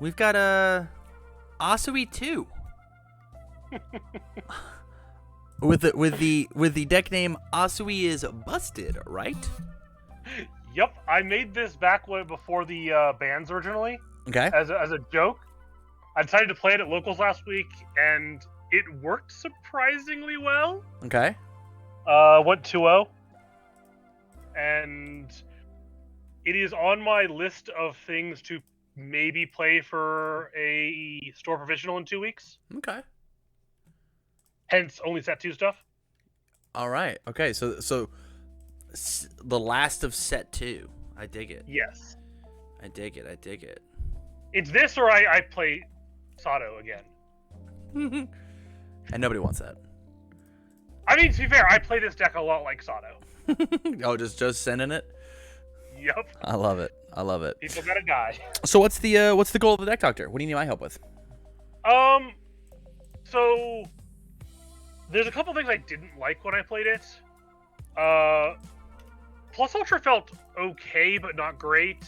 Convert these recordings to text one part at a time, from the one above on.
We've got a Asui 2. with the deck name Asui is Busted, right? Yep, I made this back before the bans originally. Okay. As a joke. I decided to play it at locals last week, and it worked surprisingly well. Okay. Went 2-0. And it is on my list of things to maybe play for a store provisional in 2 weeks. Okay. Hence, only set 2 stuff. All right. Okay. So the last of set 2. I dig it. Yes. I dig it. It's this or I play Sato again. And nobody wants that. I mean, to be fair, I play this deck a lot like Sato. Oh, just sending it? Yep. I love it. People gotta die. So what's the goal of the deck doctor? What do you need my help with? So there's a couple things I didn't like when I played it. Plus Ultra felt okay, but not great.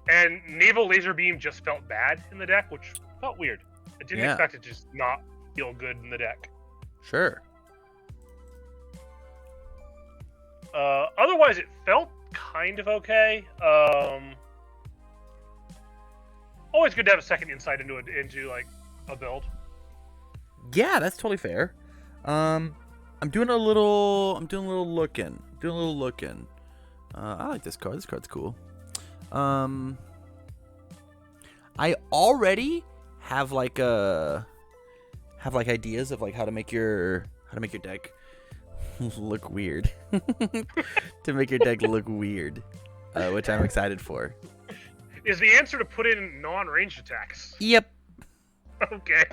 And Naval Laser Beam just felt bad in the deck, which felt weird. I didn't expect it to just not feel good in the deck. Sure. Otherwise, it felt kind of okay. Always good to have a second insight into like a build. Yeah, that's totally fair. I'm doing a little looking. I like this card. This card's cool. I already have ideas of like how to make your deck look weird. To make your deck look weird, which I'm excited for. Is the answer to put in non-ranged attacks? Yep. Okay.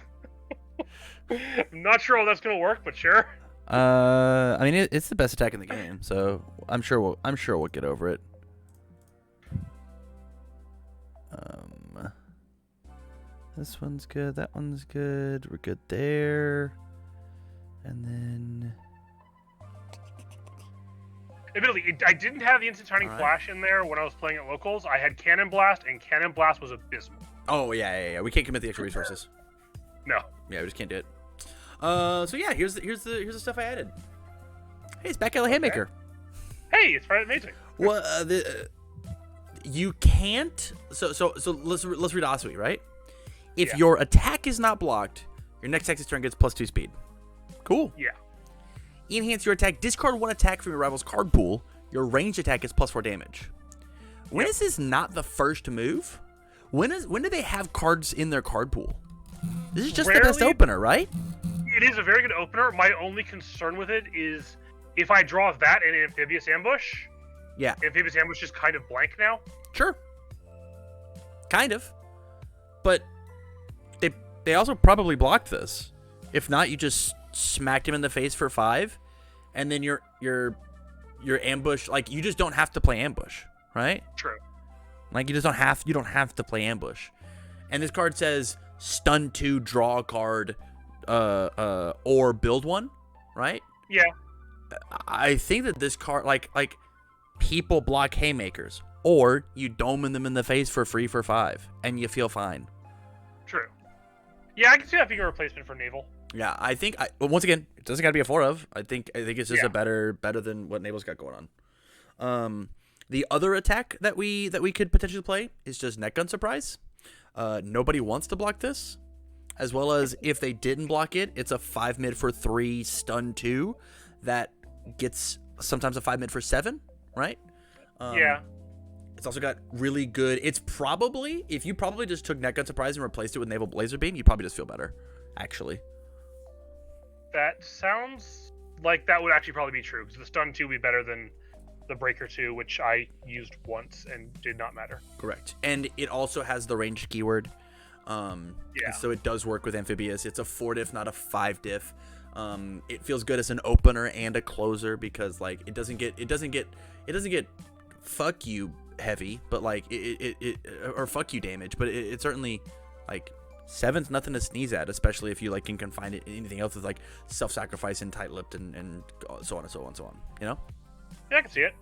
I'm not sure how that's gonna work, but sure. I mean, it's the best attack in the game, so I'm sure we'll get over it. This one's good. That one's good. We're good there. And then, admittedly, I didn't have the instant turning flash in there when I was playing at locals. I had Cannon Blast, and Cannon Blast was abysmal. Oh yeah. We can't commit the extra resources. No. Yeah, we just can't do it. So yeah, here's the stuff I added. Hey, it's back at the Handmaker. Hey, it's Friday Amazing. Well, you can't. So let's read Asui, right? If your attack is not blocked, your next Texas turn gets +2 speed. Cool. Yeah. Enhance your attack. Discard 1 attack from your rival's card pool. Your ranged attack is +4 damage. When is this not the first move? When do they have cards in their card pool? This is just the best opener, right? It is a very good opener. My only concern with it is if I draw that in Amphibious Ambush. Yeah. Amphibious Ambush is kind of blank now. Sure. Kind of. But they also probably blocked this. If not, you just smacked him in the face for 5, and then your ambush, like, you just don't have to play ambush, right? True. Like, you don't have to play ambush. And this card says stun 2, draw a card, or build one, right? Yeah. I think that this card, like people block haymakers, or you dome them in the face for free for 5, and you feel fine. True. Yeah, I can see that being a replacement for Naval. Yeah, I think once again, it doesn't got to be a 4 of. I think it's just a better than what Naval's got going on. The other attack that we could potentially play is just Net Gun Surprise. Nobody wants to block this, as well as if they didn't block it, it's a 5 mid for 3 stun 2 that gets sometimes a 5 mid for 7, right? Yeah. It's also got really good. It's probably, if you probably just took Net Gun Surprise and replaced it with Naval Laser Beam, you'd probably just feel better, actually. That sounds like that would actually probably be true, because the stun 2 would be better than the Breaker 2, which I used once and did not matter. Correct. And it also has the ranged keyword. So it does work with Amphibious. It's a 4 diff, not a 5 diff. It feels good as an opener and a closer because like it doesn't get fuck you heavy, but like it or fuck you damage, but it certainly like 7's nothing to sneeze at, especially if you like can confine it anything else with like self-sacrifice and tight-lipped and so on and so on and so on, you know? Yeah, I can see it.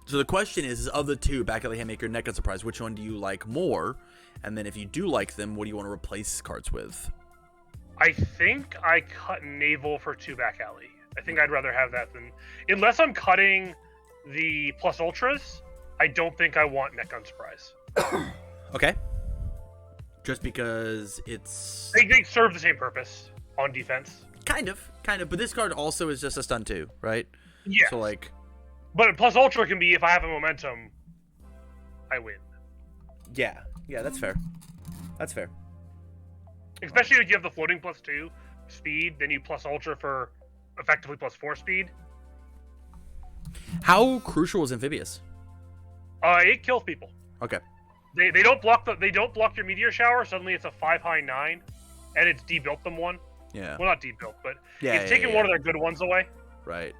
So the question is of the two, Back Alley Handmaker, Neck Gun Surprise, which one do you like more? And then if you do like them, what do you want to replace cards with? I think I cut Naval for 2 Back Alley. I think I'd rather have that than... Unless I'm cutting the Plus Ultras, I don't think I want Neck Gun Surprise. Okay. Just because it's... They serve the same purpose on defense. Kind of. But this card also is just a stun too, right? Yeah. So, like... But Plus Ultra can be, if I have a momentum, I win. Yeah, that's fair. That's fair. Especially if you have the floating +2 speed, then you Plus Ultra for effectively +4 speed. How crucial is Amphibious? It kills people. Okay. They don't block your Meteor Shower. Suddenly it's a 5/9, and it's debuilt them one. Yeah. Well, not debuilt, but yeah, it's taken one of their good ones away. Right.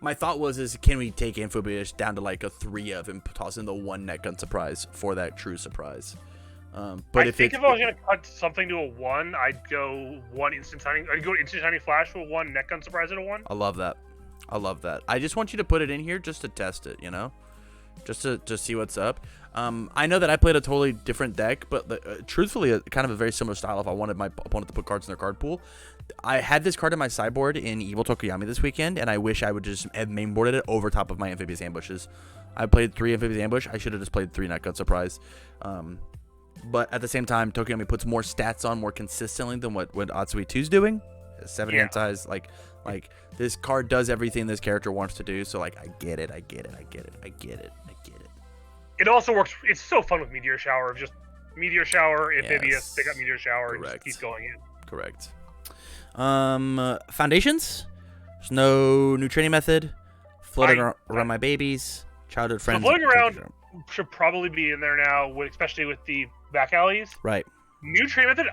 My thought was, can we take Amphibious down to like a 3 of and toss in the 1 Neck Gun Surprise for that true surprise? But if I was gonna cut something to a 1, I'd go 1 instant signing. I'd go instant signing flash for 1 Neck Gun Surprise at a 1. I love that. I just want you to put it in here just to test it, just to see what's up. I know that I played a totally different deck, but truthfully, kind of a very similar style. If I wanted my opponent to put cards in their card pool, I had this card in my sideboard in Evil Tokuyami this weekend, and I wish I would just have mainboarded it over top of my Amphibious Ambushes. I played 3 Amphibious Ambush. I should have just played 3 Neck Gun Surprise. But at the same time, Tokuyami puts more stats on more consistently than what Asui 2's doing. 7 hand size, like this card does everything this character wants to do. So like, I get it. It also works. It's so fun with Meteor Shower. Just Meteor Shower, Amphibious, pick up Meteor Shower, and just keep going in. Correct. Foundations. There's no new training method. Floating around my babies. Childhood friends. So floating around should probably be in there now, especially with the back alleys. Right. New training method.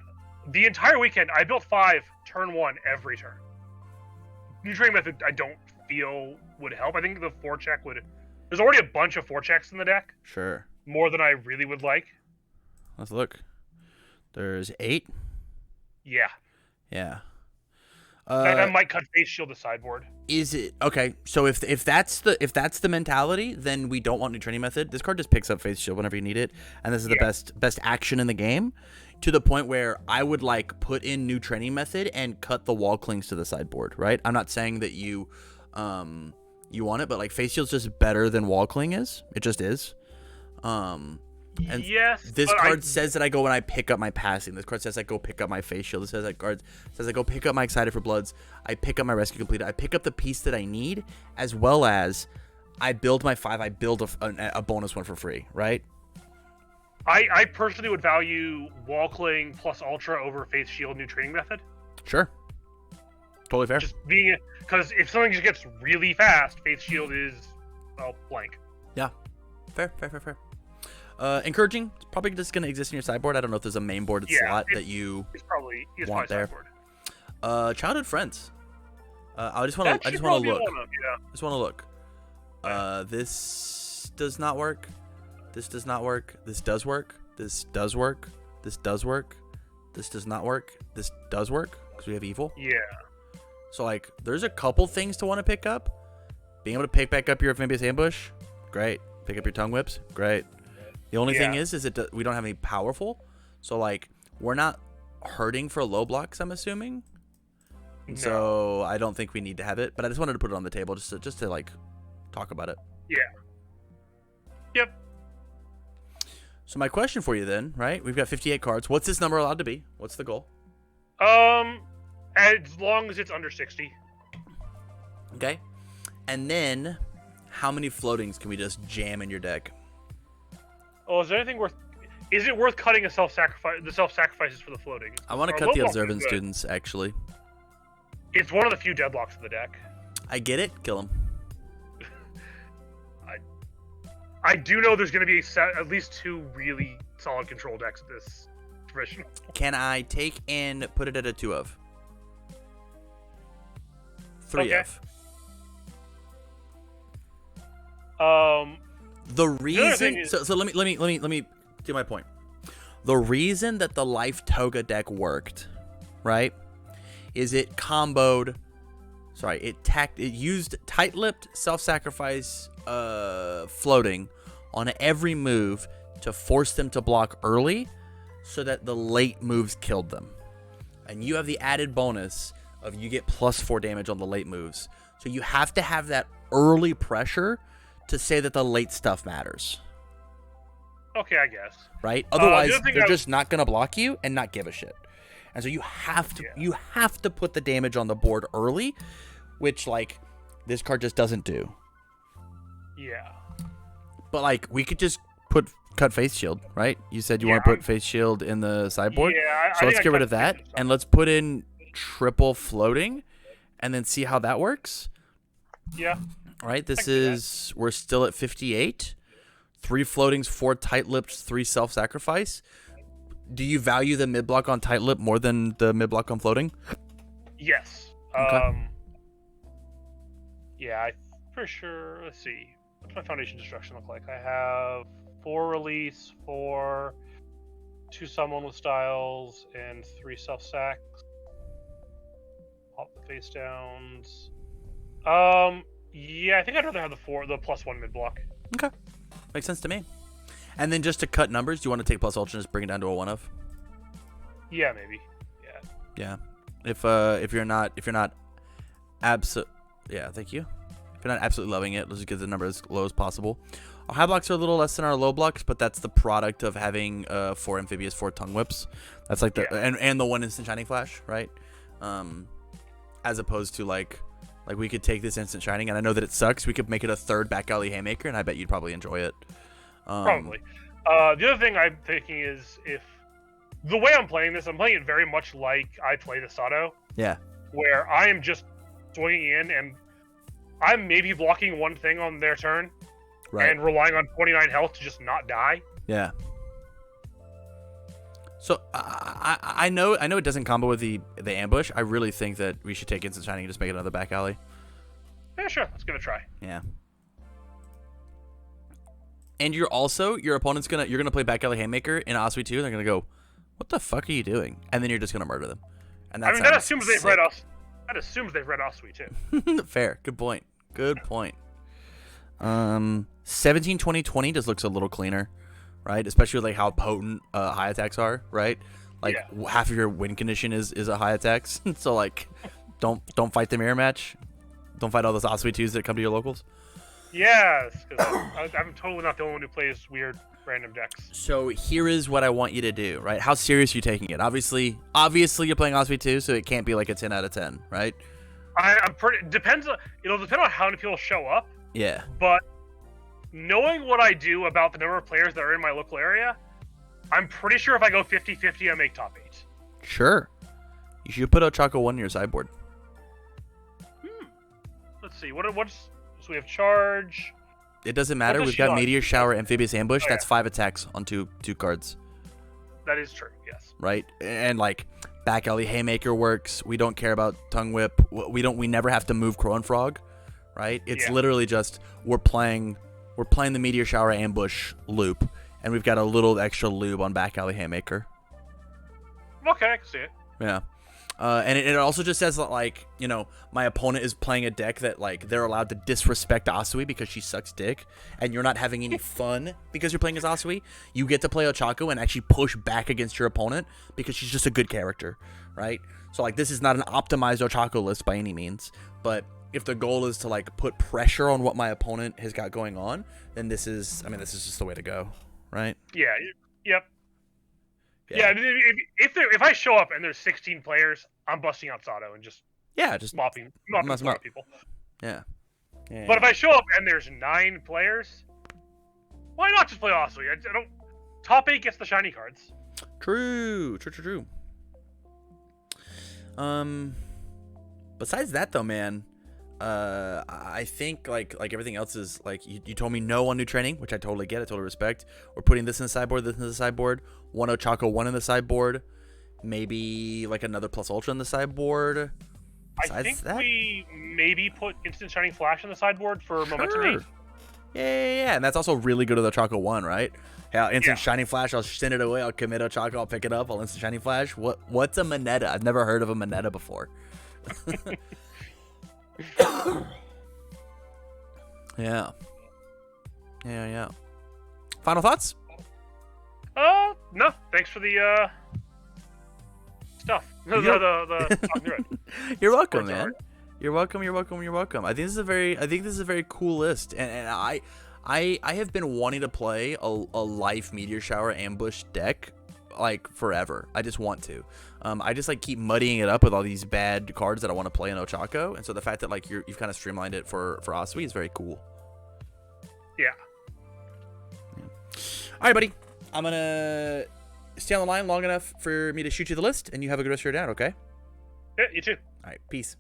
The entire weekend, I built 5 turn 1 every turn. New training method, I don't feel would help. I think the 4-check would. There's already a bunch of 4-checks in the deck. Sure. More than I really would like. Let's look. There's 8. Yeah. Yeah. That might cut Face Shield to sideboard. Is it okay? So if that's the mentality, then we don't want new training method. This card just picks up Face Shield whenever you need it, and this is the best action in the game. To the point where I would like put in new training method and cut the wall clings to the sideboard. Right? I'm not saying that you want it, but like Face Shield's just better than wall cling is. It just is. And yes, this card says that I go when I pick up my passing. This card says I go pick up my Face Shield. This says that card says I go pick up my Excited for Bloods. I pick up my Rescue Completed. I pick up the piece that I need, as well as I build my 5. I build a bonus one for free, right? I personally would value Wall Cling plus Ultra over Face Shield new training method. Sure. Totally fair. Just being, because if something just gets really fast, Face Shield is, well, blank. Yeah. Fair. Encouraging. It's probably just going to exist in your sideboard. I don't know if there's a main board slot that you want there. Sideboard. Childhood friends. I just want to look. This does not work. This does not work. This does work. This does work. This does work. This does not work. This does work because we have evil. Yeah. So like, there's a couple things to want to pick up. Being able to pick back up your Amphibious Ambush, great. Pick up your Tongue Whips, great. The only thing is we don't have any powerful, so like we're not hurting for low blocks. I'm assuming, so I don't think we need to have it. But I just wanted to put it on the table just to like talk about it. Yeah. Yep. So my question for you then, right? We've got 58 cards. What's this number allowed to be? What's the goal? As long as it's under 60. Okay. And then, how many floatings can we just jam in your deck? Oh, is there anything worth? Is it worth cutting the self-sacrifices for the floating? I want to cut the observant students, actually. It's one of the few deadlocks in the deck. I get it. Kill them. I do know there's going to be at least 2 really solid control decks at this professional. Can I take and put it at a 2 of? 3 of. The reason so let me do my point. The reason that the Life Toga deck worked, right, is it comboed. Sorry, it used tight-lipped, self-sacrifice, floating on every move to force them to block early so that the late moves killed them. And you have the added bonus of you get +4 damage on the late moves. So you have to have that early pressure to say that the late stuff matters. Okay, I guess. Right? Otherwise, they're just not going to block you and not give a shit. And so you have to put the damage on the board early, which, like, this card just doesn't do. Yeah. But, like, we could just cut Face Shield, right? You said you want to put Face Shield in the sideboard? Yeah. So let's get rid of that, and let's put in triple floating, and then see how that works. Yeah. All right, we're still at 58. 3 floatings, 4 tight-lips, 3 self-sacrifice. Do you value the mid-block on tight-lip more than the mid-block on floating? Yes. Okay. Yeah, I'm pretty sure. Let's see. What's my foundation destruction look like? I have 4 release, 4, 2 summon with styles, and 3 self-sacks. Pop the face downs. Yeah, I think I'd rather have the +1 mid-block. Okay. Makes sense to me. And then just to cut numbers, do you want to take plus ultra and just bring it down to a 1 of? Yeah, maybe. Yeah. If you're not thank you. If you're not absolutely loving it, let's just get the number as low as possible. Our high blocks are a little less than our low blocks, but that's the product of having 4 amphibious, 4 tongue whips. That's like and the 1 instant shining flash, right? As opposed to like we could take this instant shining, and I know that it sucks. We could make it a 3rd back alley haymaker, and I bet you'd probably enjoy it. Probably. The other thing I'm thinking is, if the way I'm playing this, I'm playing it very much like I play the Sato. Yeah. Where I am just swinging in, and I'm maybe blocking one thing on their turn, right, and relying on 29 health to just not die. Yeah. So I know it doesn't combo with the ambush. I really think that we should take instant shining and just make it another back alley. Yeah, sure. Let's give it a try. Yeah. And your opponent's you're gonna play back alley haymaker in Asui 2, and they're gonna go, "What the fuck are you doing?" And then you're just gonna murder them. And that assumes they've read us. That assumes they've read Asui too. Fair. Good point. 17, 20, 20 just looks a little cleaner, right? Especially with like how potent high attacks are, right? Like half of your win condition is a high attacks. So like, don't fight the mirror match. Don't fight all those Asui 2s that come to your locals. Yes, because I'm totally not the only one who plays weird random decks. So here is what I want you to do, right? How serious are you taking it? Obviously you're playing Asui 2, so it can't be like a 10 out of 10, right? I'm pretty. It'll depend on how many people show up. Yeah. But knowing what I do about the number of players that are in my local area, I'm pretty sure if I go 50-50, I make top 8. Sure. You should put Ochako 1 in your sideboard. Let's see. So we have charge. It doesn't matter. We've got Meteor Shower, Amphibious Ambush. That's 5 attacks on two cards. That is true, yes. Right? And like back alley haymaker works. We don't care about tongue whip. We never have to move Crow and Frog, right? It's literally just we're playing the Meteor Shower ambush loop, and we've got a little extra lube on back alley haymaker. Okay, I can see it. Yeah. And it also just says that, like, you know, my opponent is playing a deck that, like, they're allowed to disrespect Asui because she sucks dick, and you're not having any fun because you're playing as Asui. You get to play Ochako and actually push back against your opponent because she's just a good character, right? So, like, this is not an optimized Ochako list by any means, but if the goal is to, like, put pressure on what my opponent has got going on, then this is just the way to go, right? Yeah, yep. Yeah, if I show up and there's 16 players, I'm busting out Sato and just mopping people. Yeah. But if I show up and there's 9 players, why not just play Asui? I don't. Top 8 gets the shiny cards. True. Besides that though, man, I think like everything else is like you told me no on new training, which I totally get, I totally respect. We're putting this in the sideboard, this in the sideboard, 1 Ochako 1 in the sideboard, maybe like another plus ultra in the sideboard. I think we maybe put instant shining flash in the sideboard for momentum 8. Yeah, and that's also really good with Ochako 1, right? Yeah, instant shining flash, I'll send it away, I'll commit Ochako, I'll pick it up, I'll instant shining flash. What's a Moneta? I've never heard of a Moneta before. Yeah. Yeah. Final thoughts? No. Thanks for the stuff. You're welcome, man. You're welcome. I think this is a very cool list, and I have been wanting to play a life meteor shower ambush deck like forever. I just want to. I just like keep muddying it up with all these bad cards that I want to play in Ochako, and so the fact that like you've kind of streamlined it for Asui is very cool. Yeah. All right, buddy. I'm gonna stay on the line long enough for me to shoot you the list, and you have a good rest of your day, okay? Yeah, you too. All right, peace.